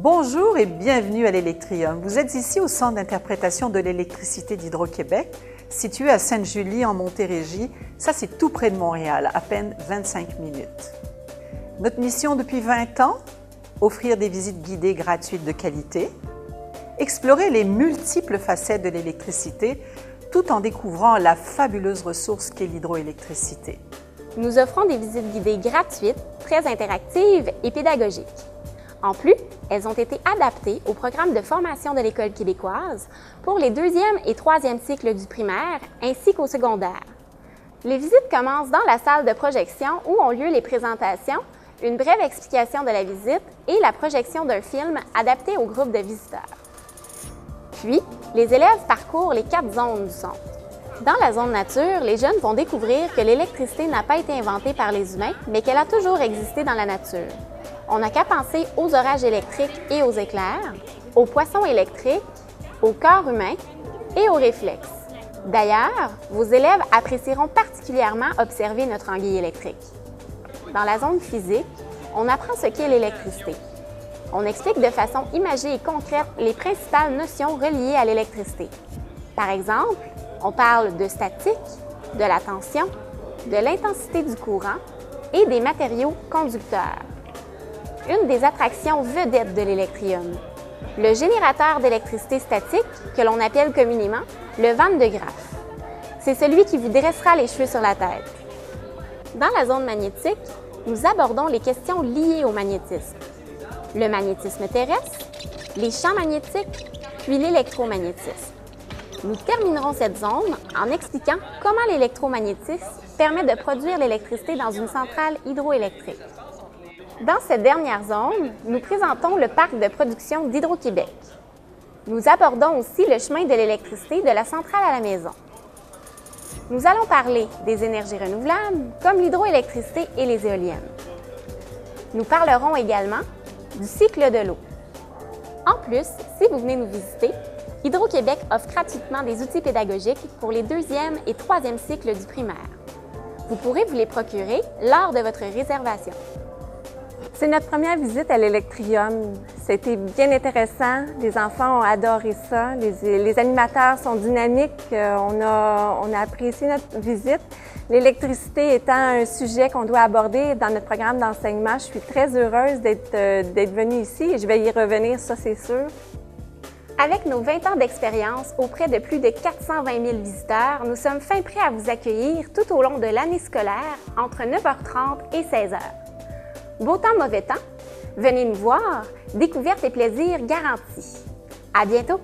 Bonjour et bienvenue à l'Électrium. Vous êtes ici au Centre d'interprétation de l'électricité d'Hydro-Québec, situé à Sainte-Julie, en Montérégie. Ça, c'est tout près de Montréal, à peine 25 minutes. Notre mission depuis 20 ans, offrir des visites guidées gratuites de qualité, explorer les multiples facettes de l'électricité, tout en découvrant la fabuleuse ressource qu'est l'hydroélectricité. Nous offrons des visites guidées gratuites, très interactives et pédagogiques. En plus, elles ont été adaptées au programme de formation de l'École québécoise pour les 2e et 3e cycles du primaire ainsi qu'au secondaire. Les visites commencent dans la salle de projection où ont lieu les présentations, une brève explication de la visite et la projection d'un film adapté au groupe de visiteurs. Puis, les élèves parcourent les 4 zones du centre. Dans la zone nature, les jeunes vont découvrir que l'électricité n'a pas été inventée par les humains, mais qu'elle a toujours existé dans la nature. On n'a qu'à penser aux orages électriques et aux éclairs, aux poissons électriques, au corps humain et aux réflexes. D'ailleurs, vos élèves apprécieront particulièrement observer notre anguille électrique. Dans la zone physique, on apprend ce qu'est l'électricité. On explique de façon imagée et concrète les principales notions reliées à l'électricité. Par exemple, on parle de statique, de la tension, de l'intensité du courant et des matériaux conducteurs. Une des attractions vedettes de l'Électrium, le générateur d'électricité statique que l'on appelle communément le Van de Graaff. C'est celui qui vous dressera les cheveux sur la tête. Dans la zone magnétique, nous abordons les questions liées au magnétisme. Le magnétisme terrestre, les champs magnétiques, puis l'électromagnétisme. Nous terminerons cette zone en expliquant comment l'électromagnétisme permet de produire l'électricité dans une centrale hydroélectrique. Dans cette dernière zone, nous présentons le parc de production d'Hydro-Québec. Nous abordons aussi le chemin de l'électricité de la centrale à la maison. Nous allons parler des énergies renouvelables, comme l'hydroélectricité et les éoliennes. Nous parlerons également du cycle de l'eau. En plus, si vous venez nous visiter, Hydro-Québec offre gratuitement des outils pédagogiques pour les 2e et 3e cycles du primaire. Vous pourrez vous les procurer lors de votre réservation. C'est notre première visite à l'Électrium. C'était bien intéressant. Les enfants ont adoré ça. Les animateurs sont dynamiques. On a apprécié notre visite. L'électricité étant un sujet qu'on doit aborder dans notre programme d'enseignement, je suis très heureuse d'être venue ici et je vais y revenir, ça c'est sûr. Avec nos 20 ans d'expérience auprès de plus de 420 000 visiteurs, nous sommes fin prêts à vous accueillir tout au long de l'année scolaire entre 9h30 et 16h. Beau temps, mauvais temps, venez nous voir, découvertes et plaisirs garantis. À bientôt!